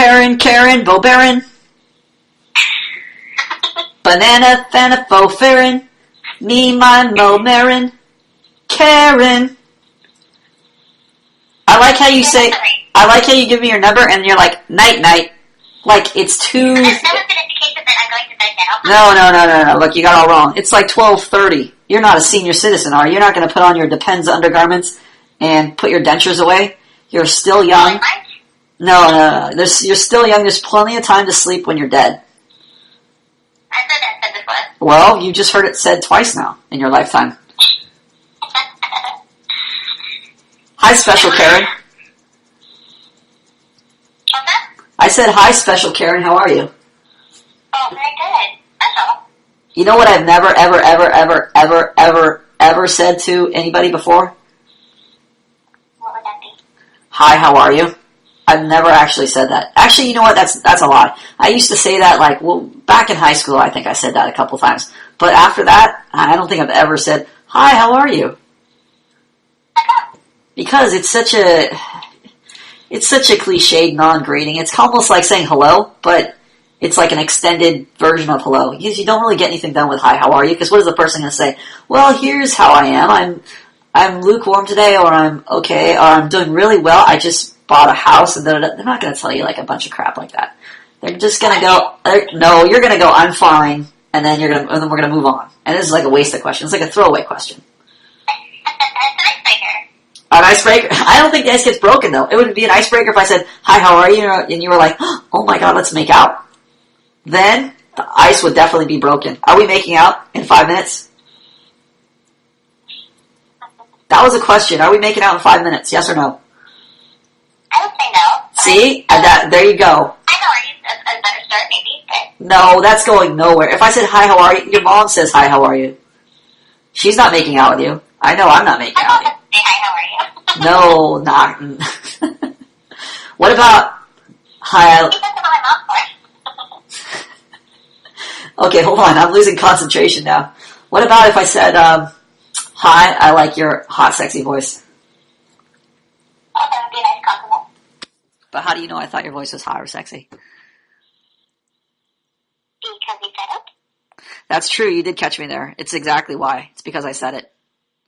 Karen, Karen, Bo Baron. Banana, Fanafo, Farron. Me, my, Mo, Marin. Karen. I like how you say, I like how you give me your number and you're like, night, night. Like, it's too... That was an indication that I'm going to bed now. No. Look, you got it all wrong. It's like 12:30. You're not a senior citizen, are you? You're not going to put on your Depends undergarments and put your dentures away? You're still young. No. You're still young. There's plenty of time to sleep when you're dead. I said that before. Well, you just heard it said twice now in your lifetime. Hi, Special Karen. What's that? I said, hi, Special Karen. How are you? Oh, very good. That's all. You know what I've never, ever said to anybody before? What would that be? Hi, how are you? I've never actually said that. Actually, you know what? That's a lie. I used to say that back in high school, I think I said that a couple times. But after that, I don't think I've ever said, hi, how are you? Because it's such a cliched non-greeting. It's almost like saying hello, but it's like an extended version of hello. Because you don't really get anything done with hi, how are you? Because what is the person going to say? Well, here's how I am. I'm lukewarm today, or I'm okay, or I'm doing really well. I just bought a house, and they're not going to tell you like a bunch of crap like that. They're just going to go, no, you're going to go, I'm fine, and then we're going to move on. And this is like a wasted question. It's like a throwaway question. An icebreaker? I don't think the ice gets broken, though. It would be an icebreaker if I said, hi, how are you? And you were like, oh my god, let's make out. Then the ice would definitely be broken. Are we making out in 5 minutes? That was a question. Are we making out in 5 minutes? Yes or no? I would say no. See? There you go. Hi, how are you? A better start, maybe. But... No, that's going nowhere. If I said, hi, how are you? Your mom says, hi, how are you? She's not making out with you. I know I'm not making out with you. Say hi, how are you? No, not. What about hi? That's what my mom for. Okay, hold on. I'm losing concentration now. What about if I said, hi, I like your hot, sexy voice? Oh, that would be a nice compliment. But how do you know I thought your voice was hot or sexy? Because you said it. That's true. You did catch me there. It's exactly why. It's because I said it.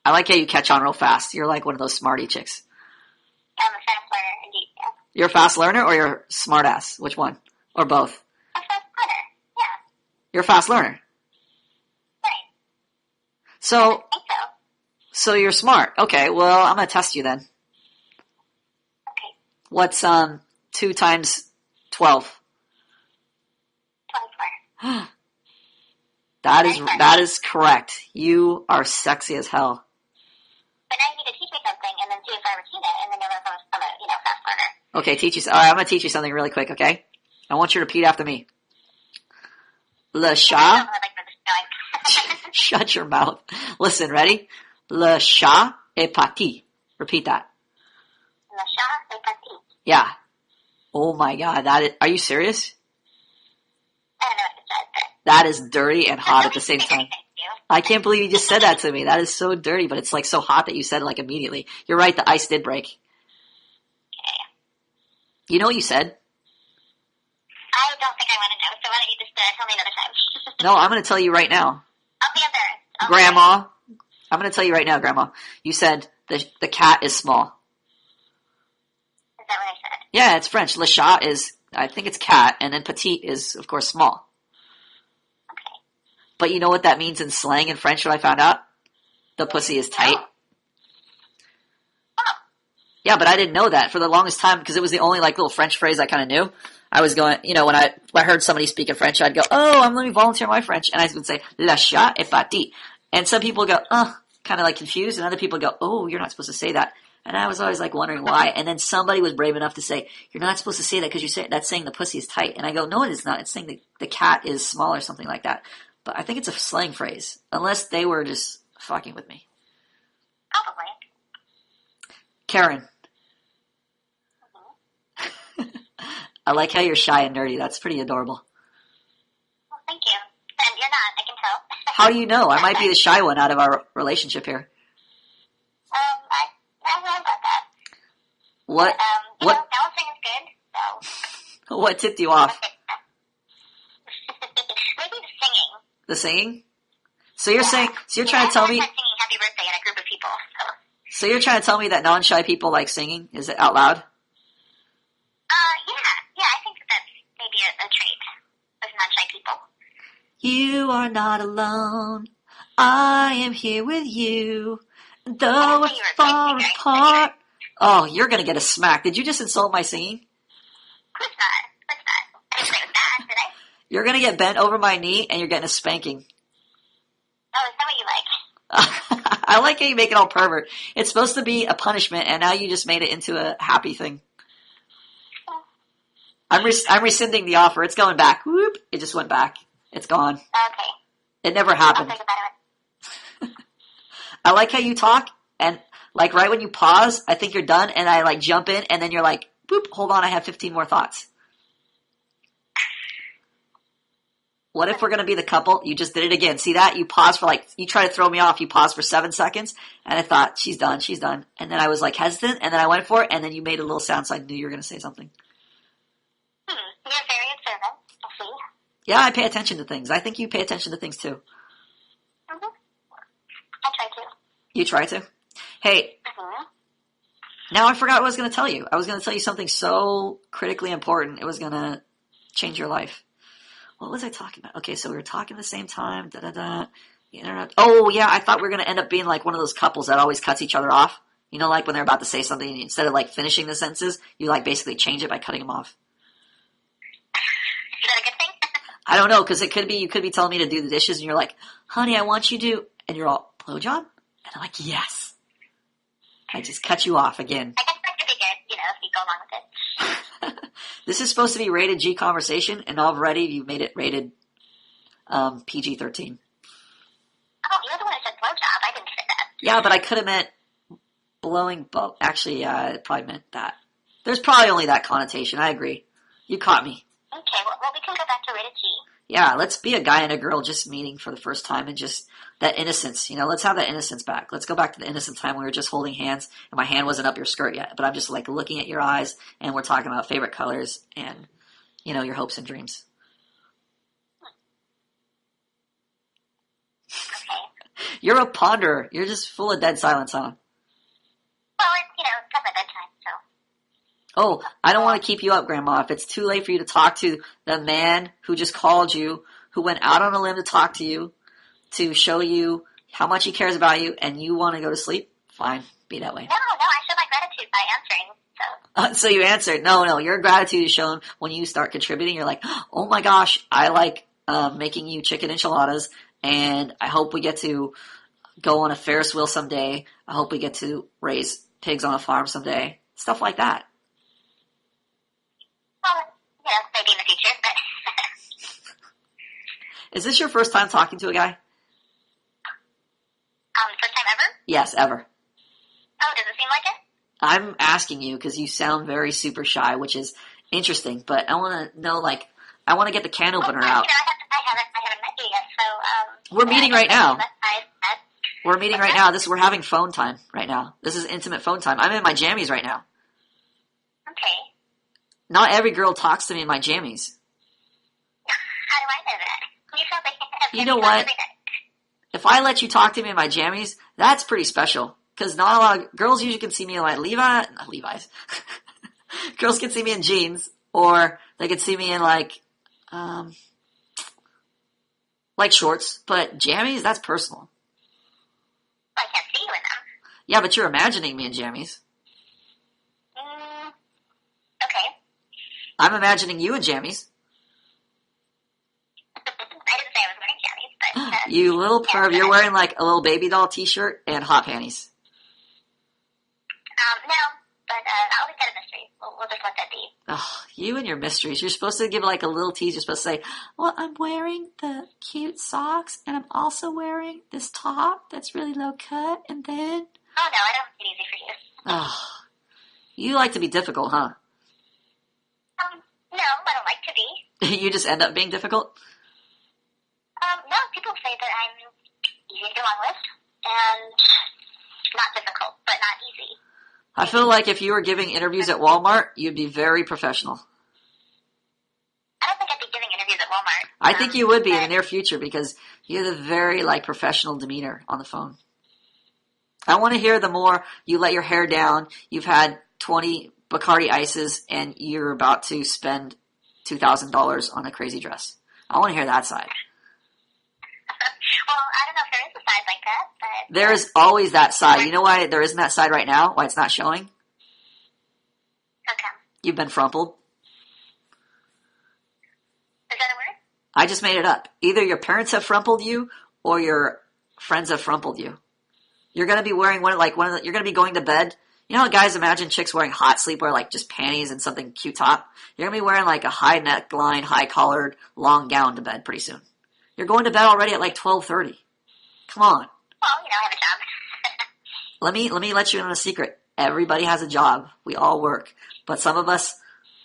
I like how you catch on real fast. You're like one of those smarty chicks. I'm a fast learner, indeed. Yeah. You're a fast learner or you're a smart ass? Which one? Or both? I'm a fast learner. Yeah. You're a fast learner. Right. So, I think so. So you're smart. Okay, well, I'm going to test you then. Okay. What's 2 times 12? 24. That is correct. You are sexy as hell. But now you need to teach me something and then see if I repeat it, and then you'll know if I'm a fast learner. Okay, all right, I'm going to teach you something really quick, okay? I want you to repeat after me. Le chat. Shut your mouth. Listen, ready? Le chat est parti. Repeat that. Le chat est parti. Yeah. Oh my god, are you serious? I don't know what you said, but... That is dirty and hot at the same time. I can't believe you just said that to me. That is so dirty, but it's like so hot that you said it like immediately. You're right, the ice did break. Okay. You know what you said? I don't think I want to know, so why don't you just tell me another time? No, I'm going to tell you right now. I'll be embarrassed. Grandma, I'm going to tell you right now, Grandma. You said the cat is small. Is that what I said? Yeah, it's French. Le chat is, I think it's cat, and then petite is, of course, small. But you know what that means in slang in French, what I found out? The pussy is tight. Oh. Yeah, but I didn't know that for the longest time because it was the only like little French phrase I kind of knew. I was going, when I heard somebody speak in French, I'd go, let me volunteer my French. And I would say, le chat est parti. And some people go, kind of like confused. And other people go, oh, you're not supposed to say that. And I was always like wondering why. And then somebody was brave enough to say, you're not supposed to say that because that's saying the pussy is tight. And I go, no, it is not. It's saying the cat is small or something like that. But I think it's a slang phrase. Unless they were just fucking with me. Probably. Karen. I like how you're shy and nerdy. That's pretty adorable. Well, thank you. And you're not, I can tell. How do you know? I might be the shy one out of our relationship here. I don't know about that. What? But, balancing is good, so. What tipped you off? Maybe the singing. The singing? So you're saying, so you're trying to tell me, singing happy birthday in a group of people. so you're trying to tell me that non-shy people like singing? Is it out loud? Yeah, I think that's maybe a trait of non-shy people. You are not alone. I am here with you. Though we're far apart. Oh, you're gonna get a smack. Did you just insult my singing? Of course not. I didn't say it was bad, did I? You're gonna get bent over my knee and you're getting a spanking. Oh, is that what you like? I like how you make it all pervert. It's supposed to be a punishment, and now you just made it into a happy thing. I'm rescinding the offer. It's going back. Whoop! It just went back. It's gone. Okay. It never happened. I'll think about it. I like how you talk, and like right when you pause, I think you're done, and I like jump in, and then you're like, boop, hold on, I have 15 more thoughts. What if we're going to be the couple? You just did it again. See that? You paused for like, you try to throw me off. You paused for 7 seconds. And I thought, she's done. And then I was like hesitant. And then I went for it. And then you made a little sound so I knew you were going to say something. You're very observant. I see. Yeah, I pay attention to things. I think you pay attention to things too. Mm-hmm. I try to. You try to? Hey, now I forgot what I was going to tell you. I was going to tell you something so critically important. It was going to change your life. What was I talking about? Okay, so we were talking at the same time. The internet. Oh, yeah, I thought we were going to end up being like one of those couples that always cuts each other off. You know, like when they're about to say something, and instead of like finishing the sentences, you like basically change it by cutting them off. Is that a good thing? I don't know, because it could be, you could be telling me to do the dishes, and you're like, honey, I want you to, and you're all, blowjob? And I'm like, yes. I just cut you off again. I guess that could be good, if you go along with it. This is supposed to be rated G conversation, and already you made it rated PG-13. Oh, you're the one who said blowjob. I didn't say that. Yeah, but I could have meant blowing. Actually, yeah, it probably meant that. There's probably only that connotation. I agree. You caught me. Okay, well, we can go back to rated G. Yeah, let's be a guy and a girl just meeting for the first time and just that innocence. Let's have that innocence back. Let's go back to the innocent time when we were just holding hands and my hand wasn't up your skirt yet, but I'm just like looking at your eyes and we're talking about favorite colors and, your hopes and dreams. Okay. You're a ponderer. You're just full of dead silence, huh? Well, it's past my bedtime, so. Oh, I don't want to keep you up, Grandma. If it's too late for you to talk to the man who just called you, who went out on a limb to talk to you, to show you how much he cares about you, and you want to go to sleep, fine, be that way. No, I show my gratitude by answering, so. So you answered. No, your gratitude is shown when you start contributing. You're like, oh my gosh, I like making you chicken enchiladas, and I hope we get to go on a Ferris wheel someday. I hope we get to raise pigs on a farm someday. Stuff like that. Well, maybe in the future, but. Is this your first time talking to a guy? First time ever? Yes, ever. Oh, does it seem like it? I'm asking you because you sound very super shy, which is interesting, but I want to know, I want to get the can opener out. I haven't met you yet, so, We're meeting right now. I've We're meeting right now. We're having phone time right now. This is intimate phone time. I'm in my jammies right now. Okay. Not every girl talks to me in my jammies. How do I know that? You felt like You know what? If I let you talk to me in my jammies, that's pretty special. Because not a lot of girls usually can see me in Levi's. Girls can see me in jeans, or they can see me in like shorts. But jammies, that's personal. I can't see you in them. Yeah, but you're imagining me in jammies. Okay. I'm imagining you in jammies. I didn't say I was wearing jammies, but. You little perv, you're wearing like a little baby doll t-shirt and hot panties. No, but I'll leave that a mystery. We'll just let that be. Oh, you and your mysteries. You're supposed to give like a little tease. You're supposed to say, well, I'm wearing the cute socks and I'm also wearing this top that's really low cut and then... Oh, no, I don't make it easy for you. Oh, you like to be difficult, huh? No, I don't like to be. You just end up being difficult? No, people say that I'm easy to get along with and not difficult, but not easy. I feel like if you were giving interviews at Walmart, you'd be very professional. I think you would be in the near future because you have a very like professional demeanor on the phone. I want to hear the more you let your hair down, you've had 20 Bacardi ices, and you're about to spend $2,000 on a crazy dress. I want to hear that side. Well, I don't know if there is a side like that, but... There is always that side. You know why there isn't that side right now? Why it's not showing? Okay. You've been frumpled. Is that a word? I just made it up. Either your parents have frumpled you or your friends have frumpled you. You're going to be wearing you're going to be going to bed. You know how guys imagine chicks wearing hot sleepwear, like just panties and something cute top? You're going to be wearing like a high neckline, high collared, long gown to bed pretty soon. You're going to bed already at like 12:30. Come on. Well, I have a job. Let me let you in on a secret. Everybody has a job. We all work. But some of us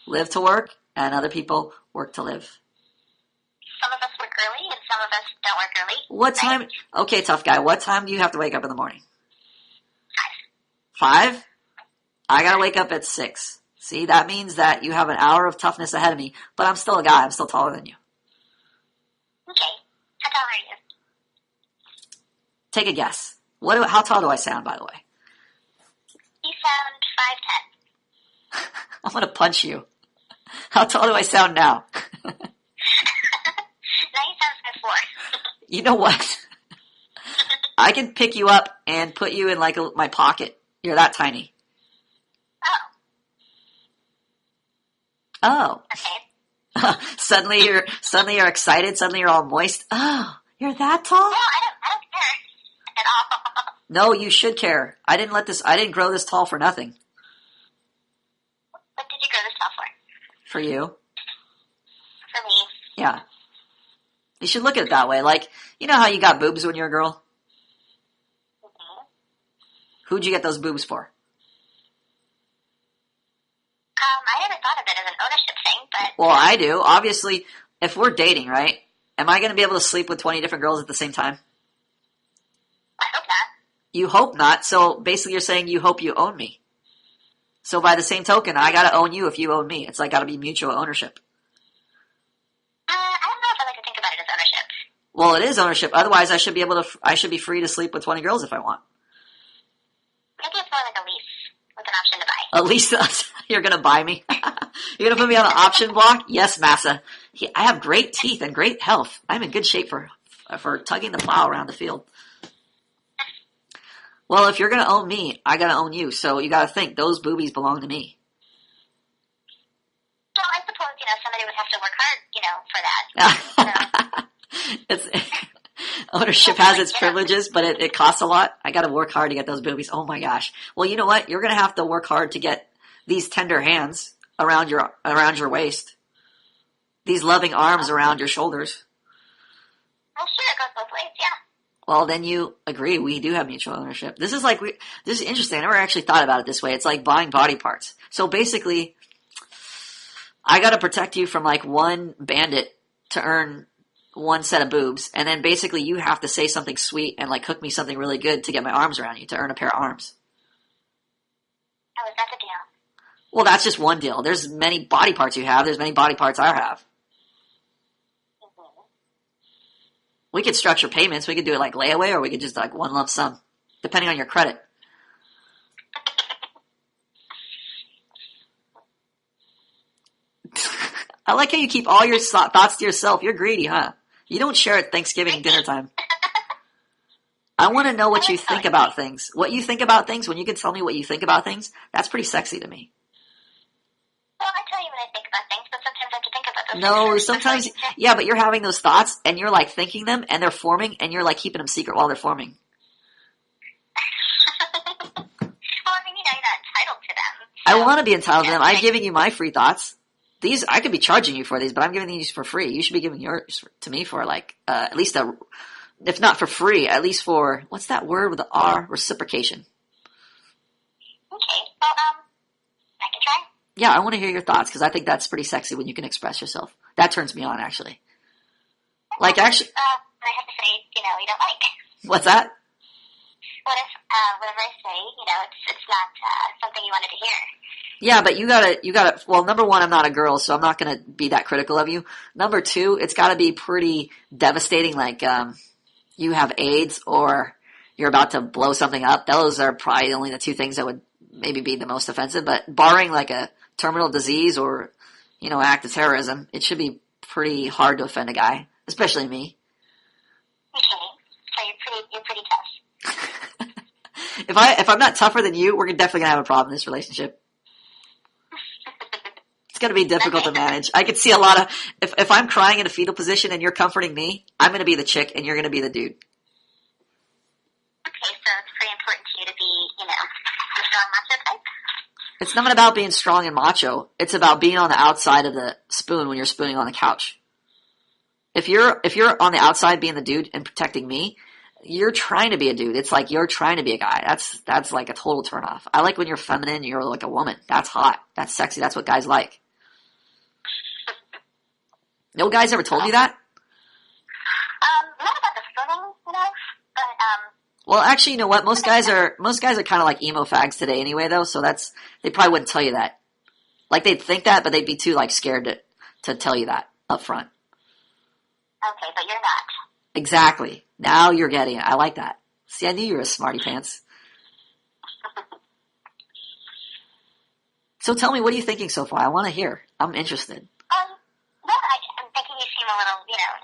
live to work and other people work to live. Some of us work early and some of us don't work early. What time? Right? Okay, tough guy. What time do you have to wake up in the morning? 5. 5? I gotta wake up at 6. See, that means that you have an hour of toughness ahead of me, but I'm still a guy. I'm still taller than you. Okay. How tall are you? Take a guess. How tall do I sound, by the way? You sound 5'10". I'm gonna punch you. How tall do I sound now? Now you sound 5'4". You know what? I can pick you up and put you in like my pocket. You're that tiny. Oh. Okay. Suddenly you're excited. Suddenly you're all moist. Oh, you're that tall? No, I don't care at all. No, you should care. I didn't grow this tall for nothing. What did you grow this tall for? For you. For me. Yeah. You should look at it that way. Like, you know how you got boobs when you were a girl? Mm-hmm. Who'd you get those boobs for? I never thought of it as an ownership thing, but... Well, I do. Obviously, if we're dating, right? Am I going to be able to sleep with 20 different girls at the same time? I hope not. You hope not. So basically you're saying you hope you own me. So by the same token, I got to own you if you own me. It's like got to be mutual ownership. I don't know if I like to think about it as ownership. Well, it is ownership. Otherwise, I should be free to sleep with 20 girls if I want. Maybe it's more like a lease with an option to buy. At least you're going to buy me. You're going to put me on the option block? Yes, massa. I have great teeth and great health. I'm in good shape for tugging the plow around the field. Well, if you're going to own me, I got to own you. So you got to think, those boobies belong to me. Well, I suppose, somebody would have to work hard, for that. Ownership has its privileges, but it costs a lot. I got to work hard to get those boobies. Oh my gosh. Well, you know what? You're going to have to work hard to get these tender hands around your waist. These loving arms around your shoulders. Well, sure, it goes both ways, yeah. Well, then you agree. We do have mutual ownership. This is interesting. I never actually thought about it this way. It's like buying body parts. So basically, I got to protect you from like one bandit to earn one set of boobs, and then basically you have to say something sweet and like cook me something really good to get my arms around you to earn a pair of arms. Oh, is that the deal? Well, that's just one deal. There's many body parts you have. There's many body parts I have. Mm-hmm. We could structure payments. We could do it like layaway, or we could just like one lump sum, depending on your credit. I like how you keep all your thoughts to yourself. You're greedy, huh? You don't share at Thanksgiving dinner time. I want to know what you think about things. What you think about things, when you can tell me what you think about things, that's pretty sexy to me. Well, I tell you when I think about things, but sometimes I have to think about those No, things. sometimes, yeah, but you're having those thoughts, and you're like thinking them, and they're forming, and you're like keeping them secret while they're forming. Well, you're not entitled to them. I want to be entitled to them. I'm giving you my free thoughts. These, I could be charging you for these, but I'm giving these for free. You should be giving yours to me for like, at least if not for free, at least for, what's that word with the R? Reciprocation. Okay, well, I can try. Yeah, I want to hear your thoughts, because I think that's pretty sexy when you can express yourself. That turns me on, actually. Like, actually. I have to say, you don't like. What's that? what if whatever I say, it's not something you wanted to hear? Yeah, but you gotta, well, number one, I'm not a girl, so I'm not gonna be that critical of you. Number two, it's gotta be pretty devastating, like, you have AIDS or you're about to blow something up. Those are probably only the two things that would maybe be the most offensive, but barring like a terminal disease or, act of terrorism, it should be pretty hard to offend a guy, especially me. Okay, so you're pretty tough. If I'm not tougher than you, we're definitely gonna have a problem in this relationship. It's gonna be difficult to manage. I could see a lot of if I'm crying in a fetal position and you're comforting me, I'm gonna be the chick and you're gonna be the dude. Okay, so it's pretty important to you to be, a strong macho type. It's not about being strong and macho. It's about being on the outside of the spoon when you're spooning on the couch. If you're on the outside being the dude and protecting me, you're trying to be a dude. It's like you're trying to be a guy. That's like a total turnoff. I like when you're feminine, you're like a woman. That's hot. That's sexy. That's what guys like. No guys ever told you that? Not about the spooning, but well, actually, you know what? Most guys are kind of like emo fags today anyway, though. So they probably wouldn't tell you that. Like they'd think that, but they'd be too like scared to tell you that up front. Okay, but you're not. Exactly. Now you're getting it. I like that. See, I knew you were a smarty pants. So tell me, what are you thinking so far? I want to hear. I'm interested. Well, I'm thinking you seem a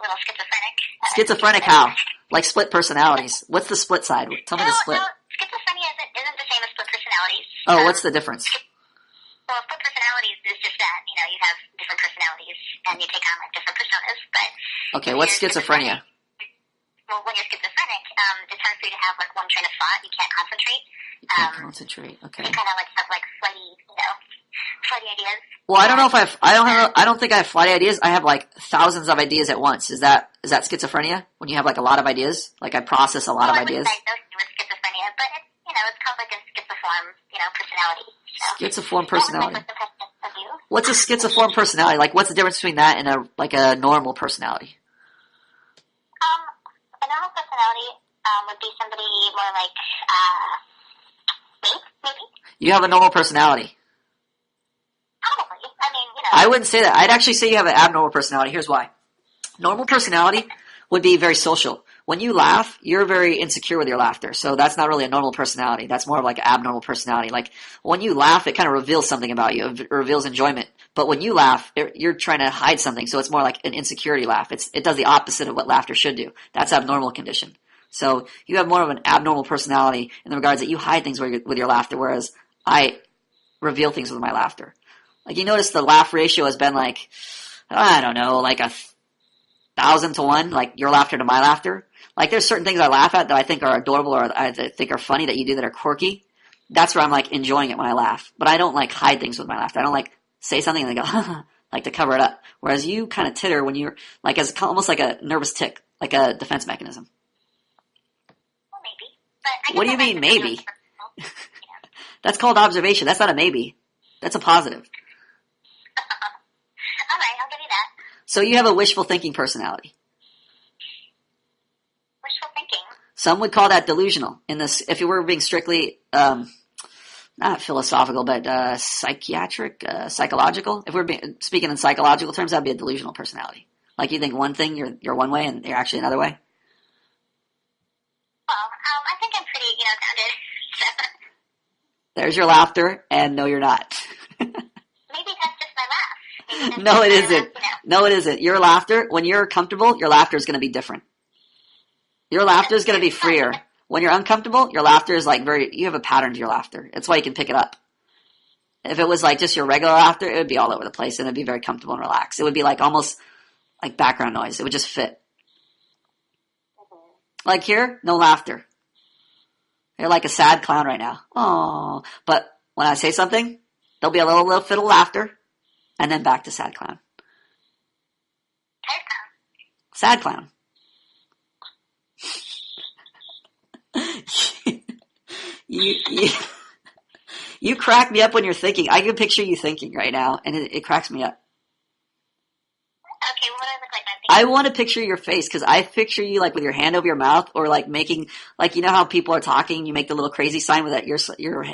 little schizophrenic. Schizophrenic how? Like split personalities. What's the split side? Tell me the split. No, schizophrenia isn't the same as split personalities. Oh, what's the difference? Well, split personalities is just that, you have different personalities and you take on like different personas, but... Okay, what's schizophrenia? Well, when you're schizophrenic, it's hard for you to have like one train of thought. You can't concentrate. You can't concentrate. Okay. You kind of like have like flighty ideas. Well, I don't know if I don't think I have flighty ideas. I have like thousands of ideas at once. Is that schizophrenia? When you have like a lot of ideas? Like I process a lot of ideas? I diagnosed you with schizophrenia, but it's called like a schizoform, personality. So. Schizoform personality. What's a schizoform personality? Like what's the difference between that and a normal personality? A normal personality would be somebody more like me, maybe. You have a normal personality. Probably. I mean, I wouldn't say that. I'd actually say you have an abnormal personality. Here's why. Normal personality would be very social. When you laugh, you're very insecure with your laughter. So that's not really a normal personality. That's more of like an abnormal personality. Like when you laugh, it kind of reveals something about you. It reveals enjoyment. But when you laugh, you're trying to hide something. So it's more like an insecurity laugh. It does the opposite of what laughter should do. That's abnormal condition. So you have more of an abnormal personality in the regards that you hide things with your laughter, whereas I reveal things with my laughter. Like you notice the laugh ratio has been like, I don't know, like 1,000 to 1, like your laughter to my laughter. Like there's certain things I laugh at that I think are adorable or I think are funny that you do that are quirky. That's where I'm like enjoying it when I laugh. But I don't like hide things with my laughter. I don't like say something and they go, like to cover it up. Whereas you kind of titter when you're like as almost like a nervous tick, like a defense mechanism. Well, maybe. But what do you mean maybe? That's called observation. That's not a maybe. That's a positive. All right, I'll give you that. So you have a wishful thinking personality. Wishful thinking? Some would call that delusional. If you were being strictly, not philosophical, but psychiatric, psychological. If we're speaking in psychological terms, that'd be a delusional personality. Like you think one thing, you're one way, and you're actually another way. Well, I think I'm pretty, grounded. There's your laughter, and no, you're not. Maybe that's just my laugh. No, it isn't. No, it isn't. Your laughter, when you're comfortable, your laughter is going to be different. Your laughter is going to be freer. When you're uncomfortable, your laughter is like you have a pattern to your laughter. That's why you can pick it up. If it was like just your regular laughter, it would be all over the place and it'd be very comfortable and relaxed. It would be like almost like background noise. It would just fit. Like here, no laughter. You're like a sad clown right now. Oh, but when I say something, there'll be a little fit of laughter and then back to sad clown. Sad clown. You crack me up when you're thinking. I can picture you thinking right now, and it cracks me up. Okay, what do I look like when I'm I want to picture your face because I picture you like with your hand over your mouth or like making, like, you know how people are talking, you make the little crazy sign with that your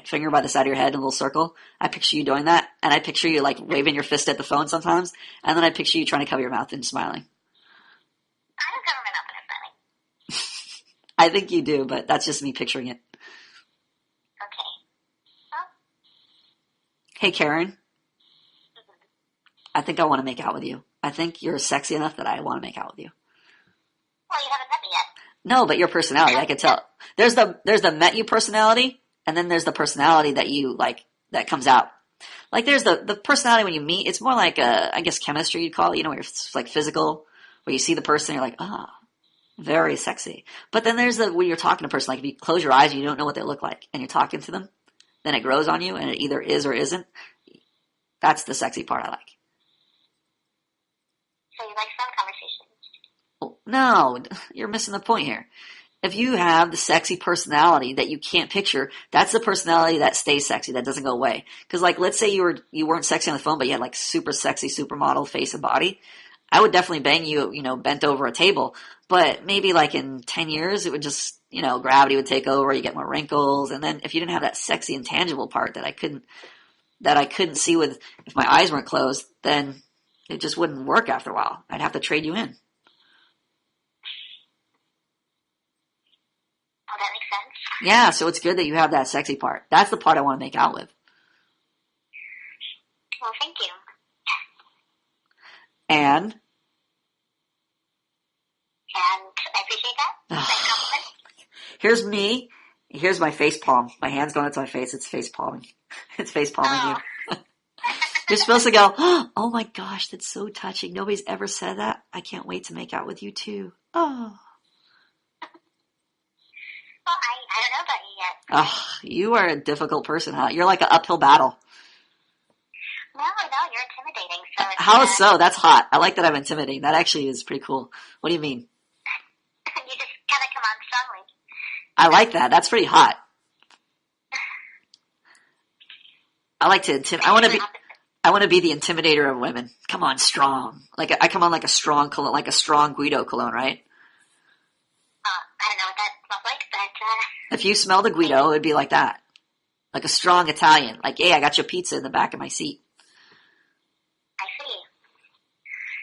finger by the side of your head in a little circle. I picture you doing that, and I picture you like waving your fist at the phone sometimes, and then I picture you trying to cover your mouth and smiling. I don't cover my mouth when I'm smiling. I think you do, but that's just me picturing it. Okay. Well, Hey, Karen, I think I want to make out with you. I think you're sexy enough that I want to make out with you. well, you haven't met me yet. No, but your personality, I could tell. There's the met you personality, and then there's the personality that you like that comes out. Like there's the personality when you meet. It's more like I guess chemistry you'd call it. You know, where it's like physical, where you see the person, you're like, ah, very sexy. But then there's the when you're talking to a person, like if you close your eyes and you don't know what they look like, and you're talking to them, then it grows on you, and it either is or isn't. That's the sexy part I like. So you like some conversations. Well, no, you're missing the point here. If you have the sexy personality that you can't picture, that's the personality that stays sexy, that doesn't go away. Because, like, let's say you weren't sexy on the phone, but you had like super sexy supermodel face and body. I would definitely bang you, bent over a table. But maybe like in 10 years, it would just, gravity would take over. You get more wrinkles, and then if you didn't have that sexy intangible part that I couldn't see with if my eyes weren't closed, then it just wouldn't work after a while. I'd have to trade you in. Oh, that makes sense. Yeah, so it's good that you have that sexy part. That's the part I want to make out with. Well, thank you. And I appreciate that. Nice compliment. here's me. Here's my face palm. My hand's going into my face. It's face palming. It's face palming you. You're supposed to go, oh my gosh, that's so touching. Nobody's ever said that. I can't wait to make out with you too. Oh. Well, I don't know about you yet. Oh, you are a difficult person, huh? You're like an uphill battle. No, you're intimidating. So it's, How so? That's hot. I like that I'm intimidating. That actually is pretty cool. What do you mean? you just kind of come on strongly. I like that. That's pretty hot. I like to I want to be the intimidator of women. Come on, strong. Like I come on like a strong cologne, like a strong Guido cologne, right? I don't know what that smells like, but if you smell the Guido, it'd be like that, like a strong Italian. Like, hey, I got your pizza in the back of my seat. I see.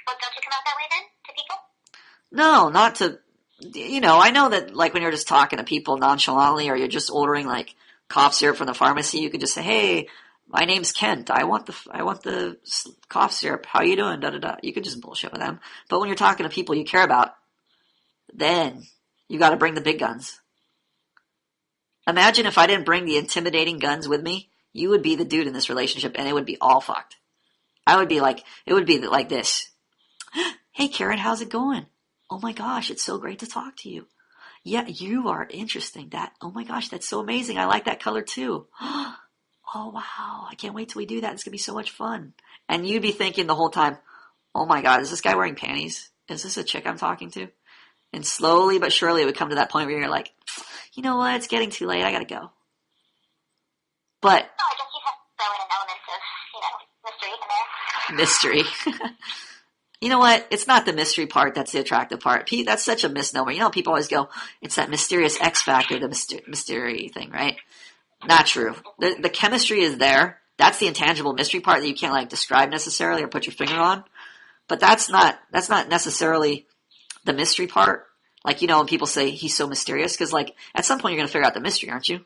Well, don't you come out that way then to people? No, not to. I know that like when you're just talking to people nonchalantly, or you're just ordering like cough syrup from the pharmacy, you could just say, hey. My name's Kent. I want the cough syrup. How you doing? Da da da. You could just bullshit with them. But when you're talking to people you care about, then you got to bring the big guns. Imagine if I didn't bring the intimidating guns with me, you would be the dude in this relationship, and it would be all fucked. It would be like this. Hey, Karen, how's it going? Oh my gosh, it's so great to talk to you. Yeah, you are interesting. Oh my gosh, that's so amazing. I like that color too. Oh, wow, I can't wait till we do that. It's going to be so much fun. And you'd be thinking the whole time, oh my God, is this guy wearing panties? Is this a chick I'm talking to? And slowly but surely it would come to that point where you're like, you know what, it's getting too late. I got to go. But No, I guess you have to throw in an element of, mystery in there. mystery. You know what? It's not the mystery part that's the attractive part. That's such a misnomer. People always go, it's that mysterious X factor, the mystery thing, right? Not true. The chemistry is there. That's the intangible mystery part that you can't like describe necessarily or put your finger on. But that's not necessarily the mystery part. Like, when people say he's so mysterious, because like at some point you're going to figure out the mystery, aren't you?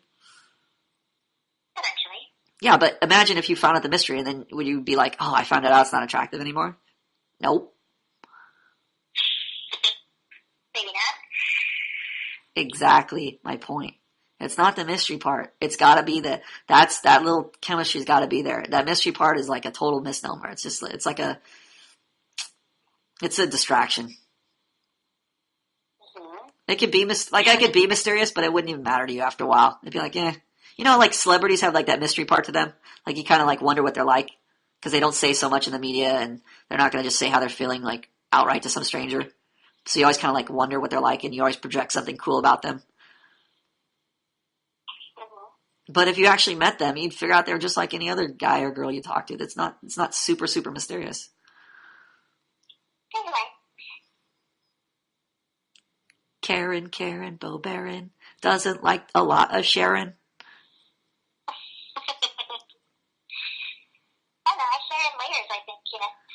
Eventually. Yeah, but imagine if you found out the mystery and then would you be like, oh, I found it out, it's not attractive anymore? Nope. Maybe not. Exactly my point. It's not the mystery part. It's got to be that little chemistry's got to be there. That mystery part is like a total misnomer. It's a distraction. Mm-hmm. It could be I could be mysterious, but it wouldn't even matter to you after a while. It'd be like, like celebrities have like that mystery part to them. Like you kind of like wonder what they're like because they don't say so much in the media and they're not going to just say how they're feeling like outright to some stranger. So you always kind of like wonder what they're like and you always project something cool about them. But if you actually met them, you'd figure out they're just like any other guy or girl you talk to. It's not super, super mysterious. Anyway. Karen, Bo Baron doesn't like a lot of Sharon. I don't know, I share in layers, I think,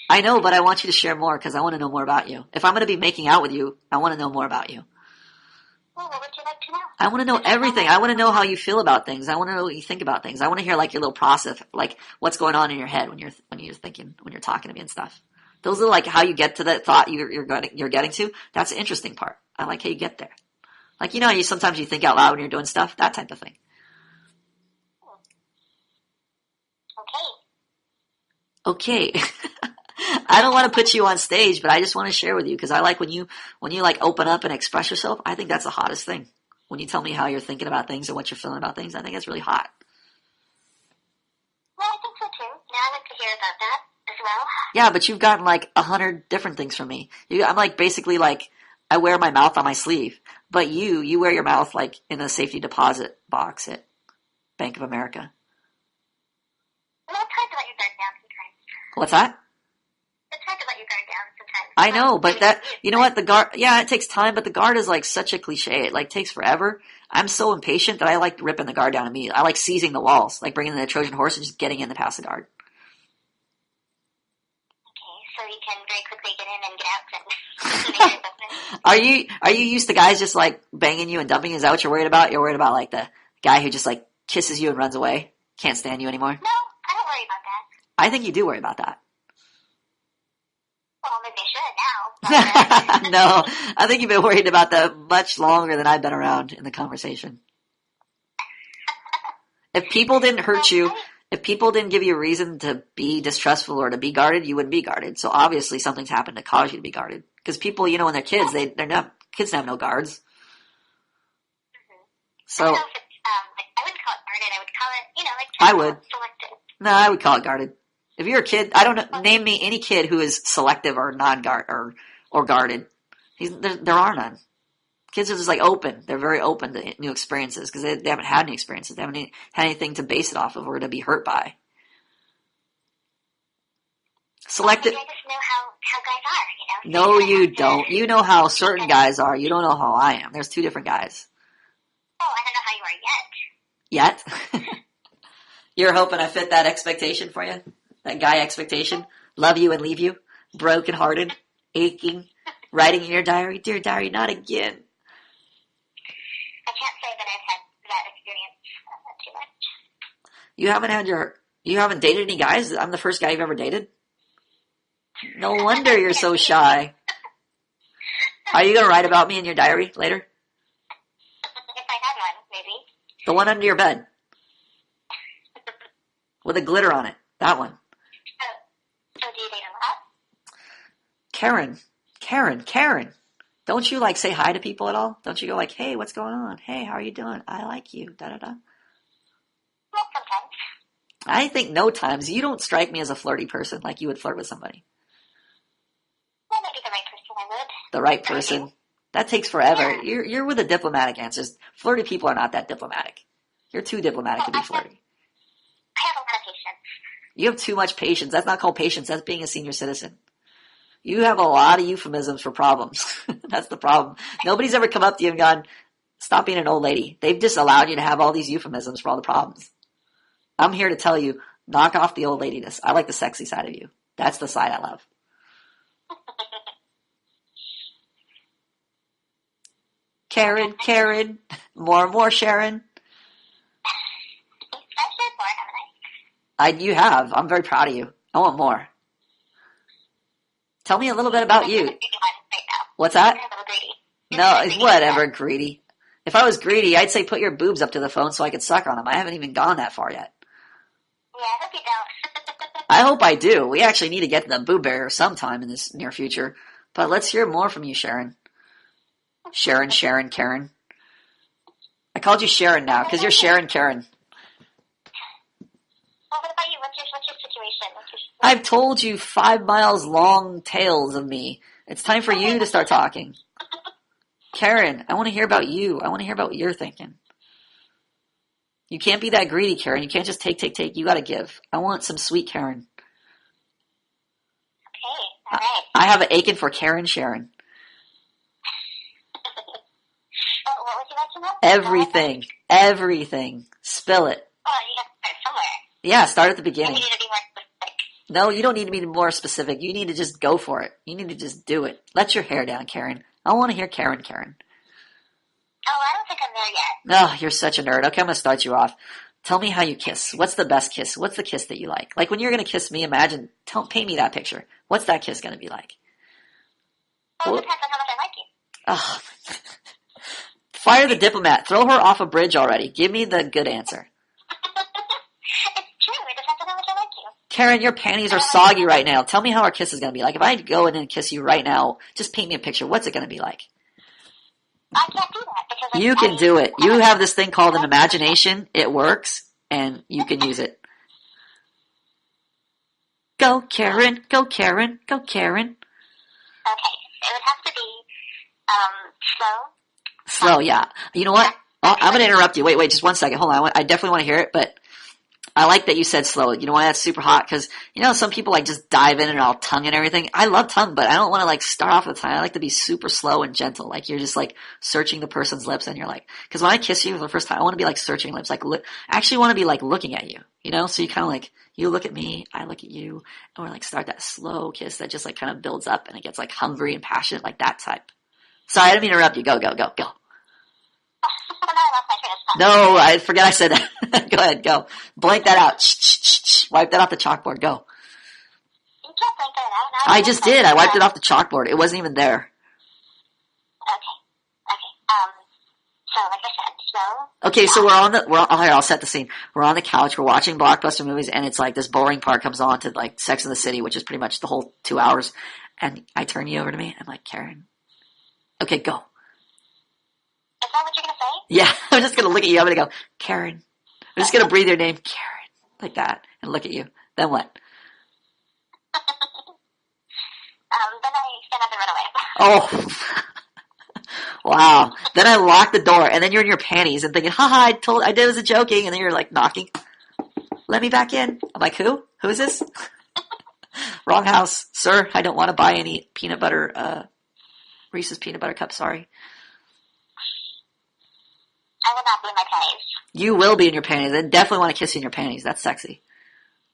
I know, but I want you to share more because I want to know more about you. If I'm going to be making out with you, I want to know more about you. Well, what would you like to know? I want to know everything. I want to know how you feel about things. I want to know what you think about things. I want to hear like your little process, like what's going on in your head when you're thinking, when you're talking to me and stuff. Those are like how you get to that thought you're getting to. That's the interesting part. I like how you get there. Like, how you sometimes you think out loud when you're doing stuff, that type of thing. Okay. I don't want to put you on stage, but I just want to share with you because I like when you like open up and express yourself. I think that's the hottest thing. When you tell me how you're thinking about things and what you're feeling about things, I think that's really hot. Well, I think so too. Now I like to hear about that as well. Yeah, but you've gotten like 100 different things from me. I'm like basically like I wear my mouth on my sleeve, but you wear your mouth like in a safety deposit box at Bank of America. Well, it's hard to let your guard down sometimes. What's that? It's hard to let your guard down sometimes. I know, but that, you know what, the guard, yeah, it takes time, but the guard is like such a cliche. It like takes forever. I'm so impatient that I like ripping the guard down immediately. I like seizing the walls, like bringing in the Trojan horse and just getting in to pass the guard. Okay, so you can very quickly get in and get out and Are you used to guys just like banging you and dumping? Is that what you're worried about? You're worried about like the guy who just like kisses you and runs away? Can't stand you anymore? No, I don't worry about that. I think you do worry about that. Well, maybe I should now. No, I think you've been worried about that much longer than I've been around in the conversation. If people didn't hurt you, if people didn't give you a reason to be distrustful or to be guarded, you wouldn't be guarded. So obviously something's happened to cause you to be guarded. Because people, when they're kids, kids have no guards. Mm-hmm. So I don't know if it's, I wouldn't call it guarded. I would call it, I would. selective. No, I would call it guarded. If you're a kid, I don't know, name me any kid who is selective or non-guard or guarded. There are none. Kids are just like open. They're very open to new experiences because they haven't had any experiences. They haven't had anything to base it off of or to be hurt by. Selective. I just know how guys are, No, you don't. You know how certain guys are. You don't know how I am. There's two different guys. Oh, I don't know how you are yet. Yet? You're hoping I fit that expectation for you? That guy expectation? Love you and leave you? Broken hearted? Aching? Writing in your diary? Dear diary, not again. I can't say that I've had that experience too much. You haven't dated any guys? I'm the first guy you've ever dated? No wonder you're so shy. Are you going to write about me in your diary later? If I had one, maybe. The one under your bed. With a glitter on it. That one. So do you date a lot? Karen. Don't you like say hi to people at all? Don't you go like, hey, what's going on? Hey, how are you doing? I like you. Da-da-da. Well, sometimes. I think no times. You don't strike me as a flirty person like you would flirt with somebody. Well, maybe the right person I would. The right person. That takes forever. Yeah. You're with the diplomatic answers. Flirty people are not that diplomatic. You're too diplomatic to be flirty. I have a lot of patience. You have too much patience. That's not called patience. That's being a senior citizen. You have a lot of euphemisms for problems. That's the problem. Nobody's ever come up to you and gone, stop being an old lady. They've just allowed you to have all these euphemisms for all the problems. I'm here to tell you, knock off the old ladiness. I like the sexy side of you. That's the side I love. Karen, more Sharon. I've shared more, haven't I? You have. I'm very proud of you. I want more. Tell me a little bit about you. Right now. What's that? I'm a little greedy. No, whatever, greedy. If I was greedy, I'd say put your boobs up to the phone so I could suck on them. I haven't even gone that far yet. Yeah, I hope you don't. I hope I do. We actually need to get the boob barrier sometime in this near future. But let's hear more from you, Sharon. Karen. I called you Sharon now because you're Karen. Well, what about you? What's your situation? I've told you 5 miles long tales of me. It's time for you to start talking. Karen, I want to hear about you. I want to hear about what you're thinking. You can't be that greedy, Karen. You can't just take. You got to give. I want some sweet Karen. Okay, all right. I have an aching for Karen Sharon. Everything. Everything. Spill it. Well, you have to start somewhere. Yeah, start at the You beginning. need to be more specific. No, you don't need to be more specific. You need to just go for it. You need to just do it. Let your hair down, Karen. I want to hear Karen. Oh, I don't think I'm there yet. Oh, you're such a nerd. Okay, I'm going to start you off. Tell me how you kiss. What's the best kiss? What's the kiss that you like? Like when you're going to kiss me, paint me that picture. What's that kiss going to be like? Well, it depends on how much I like you. Oh. Fire the diplomat. Throw her off a bridge already. Give me the good answer. It's true. It depends on how much I like you. Karen, your panties are soggy right now. Tell me how our kiss is going to be like. If I go in and kiss you right now, just paint me a picture. What's it going to be like? I can't do that because You can do it. You have this thing called an imagination. It works, and you can use it. Go, Karen. Go, Karen. Go, Karen. Okay. It would have to be slow. Slow, yeah. You know what? Oh, I'm going to interrupt you. Wait, just 1 second. Hold on. I definitely want to hear it, but I like that you said slow. You know why that's super hot? Because, some people like just dive in and all tongue and everything. I love tongue, but I don't want to like start off with tongue. I like to be super slow and gentle. Like you're just like searching the person's lips and you're like, because when I kiss you for the first time, I want to be like searching lips. Like, I actually want to be like looking at you, So you kind of like, you look at me, I look at you, and we're like start that slow kiss that just like kind of builds up and it gets like hungry and passionate, like that type. Sorry, I didn't mean to interrupt you. Go. No, I forget I said that. Go ahead, go. Blank that out. Wipe that off the chalkboard. Go. You can't blank that out. I just did. I wiped it off the chalkboard. It wasn't even there. Okay. So like I said, slow. Okay, so here, I'll set the scene. We're on the couch, we're watching blockbuster movies, and it's like this boring part comes on to like Sex and the City, which is pretty much the whole 2 hours. And I turn you over to me. I'm like, Karen. Okay, go. Is that what you're going to say? Yeah, I'm just going to look at you. I'm going to go, Karen. I'm just going to breathe your name, Karen, like that, and look at you. Then what? Then I stand up and run away. Oh, wow. Then I lock the door, and then you're in your panties and thinking, haha, I did it as a joking, and then you're like knocking. Let me back in. I'm like, who? Who is this? Wrong house. Sir, I don't want to buy any peanut butter, Reese's peanut butter cup, sorry. I will not be in my panties. You will be in your panties. I definitely want to kiss you in your panties. That's sexy.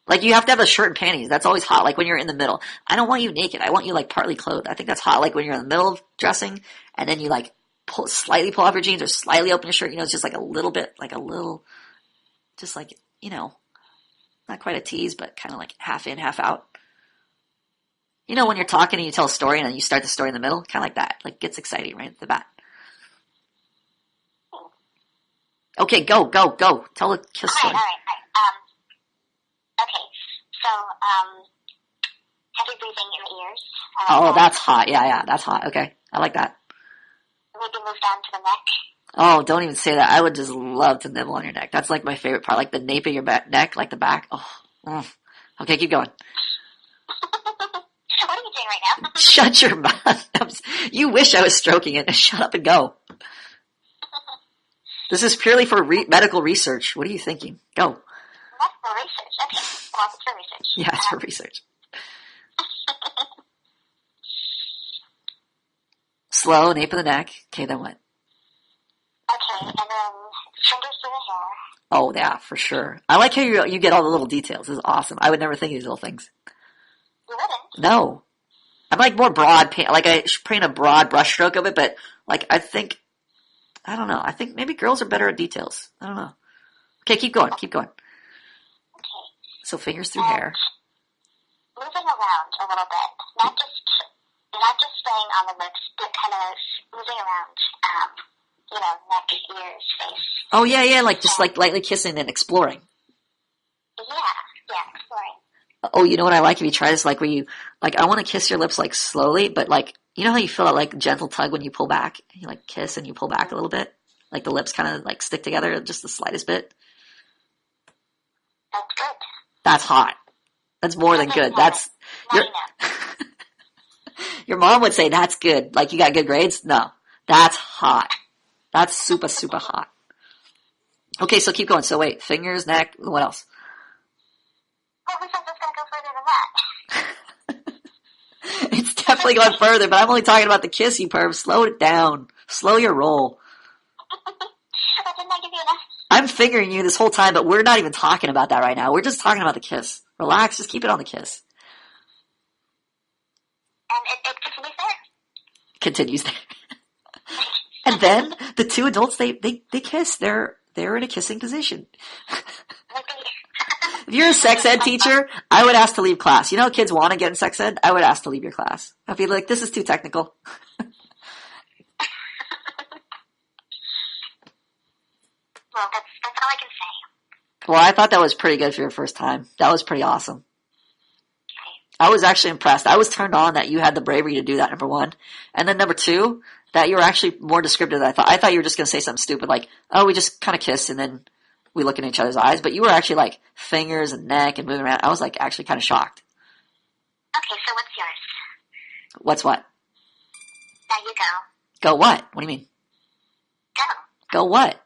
Like, you have to have a shirt and panties. That's always hot, like when you're in the middle. I don't want you naked. I want you, like, partly clothed. I think that's hot, like when you're in the middle of dressing, and then you, like, slightly pull off your jeans or slightly open your shirt. It's just like a little bit, like a little, just like, not quite a tease, but kind of like half in, half out. When you're talking and you tell a story and then you start the story in the middle? Kind of like that. Like, gets exciting right at the bat. Okay, go. Tell a kiss story. All right. Okay, so, heavy breathing in the ears. Oh, that's hot. Yeah, that's hot. Okay, I like that. Maybe move down to the neck. Oh, don't even say that. I would just love to nibble on your neck. That's like my favorite part, like the nape of your neck, like the back. Oh. Okay, keep going. What are you doing right now? Shut your mouth. You wish I was stroking it. Shut up and go. This is purely for medical research. What are you thinking? Go. Medical research. Okay. Well, it's for research. Yeah, it's for research. Slow, nape of the neck. Okay, then what? Okay, and then fingers through the hair. Oh, yeah, for sure. I like how you get all the little details. This is awesome. I would never think of these little things. You wouldn't? No. I'm like more broad, like I paint a broad brushstroke of it, but like I don't know. I think maybe girls are better at details. I don't know. Okay, keep going. Okay. So fingers through hair. Moving around a little bit. Not just staying on the lips, but kind of moving around, neck, ears, face. Oh, yeah, like just like lightly kissing and exploring. Yeah, exploring. Oh, you know what I like? If you try this, like where you, like I want to kiss your lips like slowly, but like, you know how you feel that like gentle tug when you pull back? You like kiss and you pull back a little bit? Like the lips kind of like stick together just the slightest bit? That's good. That's hot. That's more than good. That's, your mom would say that's good. Like you got good grades? No. That's hot. That's super, super hot. Okay, so keep going. So wait, fingers, neck, what else? Well, we said it's going to go further than that. It's definitely going further, but I'm only talking about the kiss, you perv. Slow it down. Slow your roll. I'm fingering you this whole time, but we're not even talking about that right now. We're just talking about the kiss. Relax. Just keep it on the kiss. And it continues there? Continues there. And then the two adults, they kiss. They're in a kissing position. If you're a sex ed teacher, I would ask to leave class. You know, kids want to get in sex ed. I would ask to leave your class. I'd be like, this is too technical. Well, that's all I can say. Well, I thought that was pretty good for your first time. That was pretty awesome. I was actually impressed. I was turned on that you had the bravery to do that, number one. And then number two, that you were actually more descriptive than I thought. I thought you were just going to say something stupid like, oh, we just kind of kiss and then we look in each other's eyes. But you were actually like fingers and neck and moving around. I was like actually kind of shocked. Okay, so what's yours? What's what? Now you go. Go what? What do you mean? Go. Go what?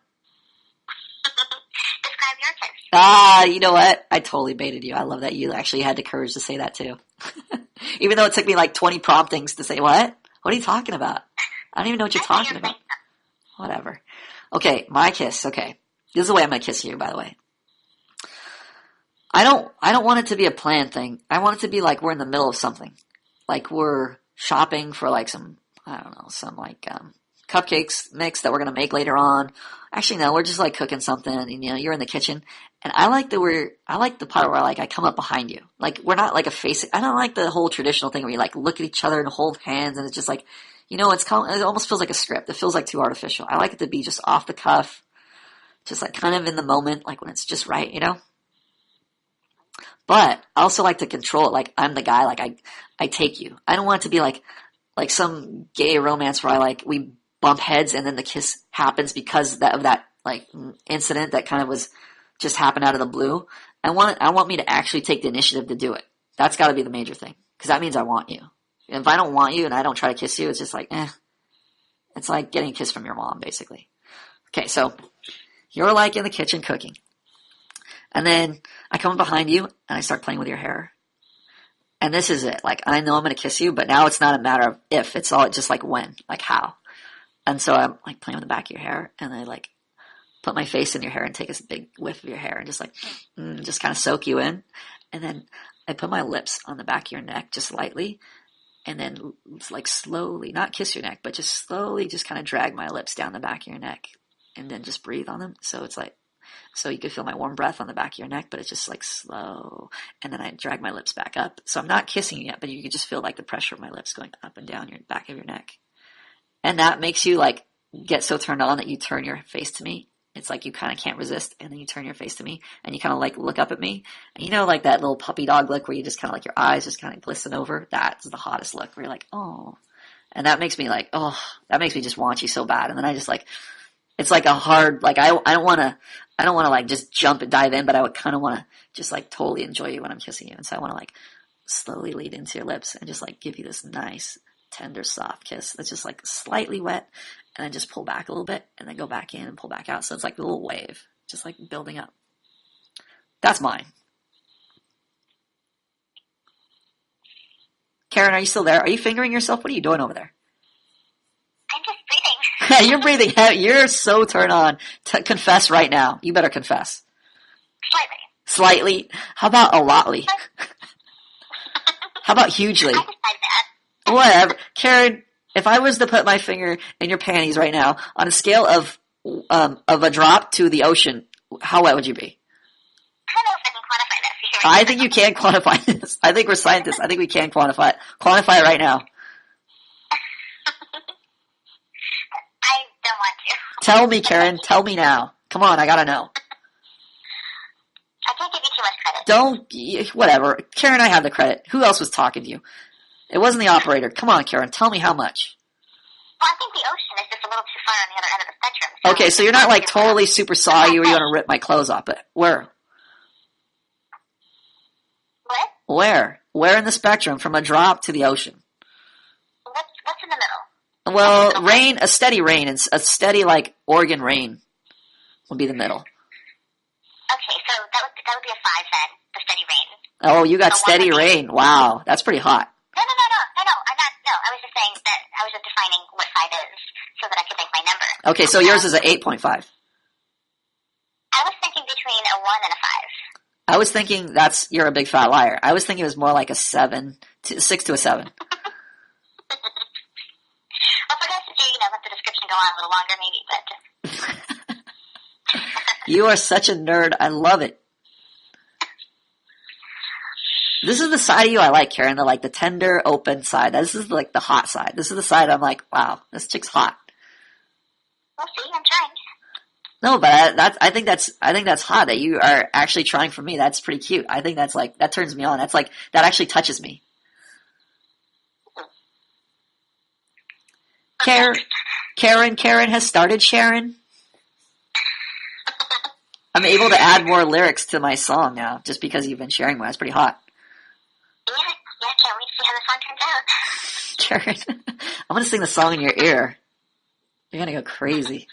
Describe your kiss. Ah, you know what? I totally baited you. I love that you actually had the courage to say that too. Even though it took me like 20 promptings to say, what? What are you talking about? I don't even know what you're talking about. Whatever. Okay, my kiss. Okay. This is the way I'm going to kiss you, by the way. I don't want it to be a planned thing. I want it to be like we're in the middle of something. Like we're shopping for like some, I don't know, some like cupcakes mix that we're going to make later on. Actually, no, we're just like cooking something and, you know, you're in the kitchen. And I like the part where like I come up behind you. Like we're not like I don't like the whole traditional thing where you like look at each other and hold hands and it's just like, you know, it almost feels like a script. It feels like too artificial. I like it to be just off the cuff, just like kind of in the moment, like when it's just right, you know? But I also like to control it. Like I'm the guy, like I take you. I don't want it to be like some gay romance where we bump heads and then the kiss happens because of that like incident that kind of was just happened out of the blue. I want me to actually take the initiative to do it. That's got to be the major thing because that means I want you. If I don't want you and I don't try to kiss you, it's just like, It's like getting a kiss from your mom, basically. Okay, so you're like in the kitchen cooking. And then I come behind you and I start playing with your hair. And this is it. Like, I know I'm going to kiss you, but now it's not a matter of if. It's all just like when, like how. And so I'm like playing with the back of your hair and I like put my face in your hair and take a big whiff of your hair and just like, just kind of soak you in. And then I put my lips on the back of your neck just lightly. And then like slowly, not kiss your neck, but just slowly just kind of drag my lips down the back of your neck and then just breathe on them. So it's like, so you could feel my warm breath on the back of your neck, but it's just like slow. And then I drag my lips back up. So I'm not kissing you yet, but you can just feel like the pressure of my lips going up and down your back of your neck. And that makes you like get so turned on that you turn your face to me. It's like you kind of can't resist, and then you turn your face to me, and you kind of like look up at me. And you know, like that little puppy dog look where you just kind of like your eyes just kind of glisten over? That's the hottest look where you're like, oh. And that makes me like, oh, that makes me just want you so bad. And then I just like, it's like a hard, like I don't want to like just jump and dive in, but I would kind of want to just like totally enjoy you when I'm kissing you. And so I want to like slowly lead into your lips and just like give you this nice, tender, soft kiss that's just like slightly wet. And then just pull back a little bit and then go back in and pull back out. So it's like a little wave, just like building up. That's mine. Karen, are you still there? Are you fingering yourself? What are you doing over there? I'm just breathing. You're breathing heavy. You're so turned on. Confess right now. You better confess. Slightly? How about a lotly? How about hugely? I decided that. Whatever. Karen, if I was to put my finger in your panties right now, on a scale of a drop to the ocean, how wet would you be? I don't know if I can quantify this. I think you can quantify this. I think we're scientists. I think we can quantify it. Quantify it right now. I don't want to. Tell me, Karen. Tell me now. Come on, I gotta know. I can't give you too much credit. Whatever. Karen, I have the credit. Who else was talking to you? It wasn't the operator. Come on, Karen. Tell me how much. Well, I think the ocean is just a little too far on the other end of the spectrum. So okay, so you're not like totally super sorry you were going to rip my clothes off, but where? What? Where in the spectrum from a drop to the ocean? What's in the middle? Well, rain, a steady rain, and a steady like Oregon rain would be the middle. Okay, so that would be a 5 then, the steady rain. Oh, you got steady rain. Wow, that's pretty hot. No, I'm not, I was just saying that, I was just defining what 5 is, so that I could make my number. Okay, so yours is an 8.5. I I was thinking between a 1 and a 5. I was thinking you're a big fat liar. I was thinking it was more like a 6 to a 7. Well, for guys to do, let the description go on a little longer maybe, but... You are such a nerd. I love it. This is the side of you I like, Karen. The tender, open side. This is like the hot side. This is the side I'm like, wow, this chick's hot. We'll see. I'm trying. No, but I think that's hot that you are actually trying for me. That's pretty cute. I think that turns me on. That actually touches me. Karen has started sharing. I'm able to add more lyrics to my song now just because you've been sharing more. That's pretty hot. Yeah, can't wait to see how the song turns out. Karen, I'm going to sing the song in your ear. You're going to go crazy.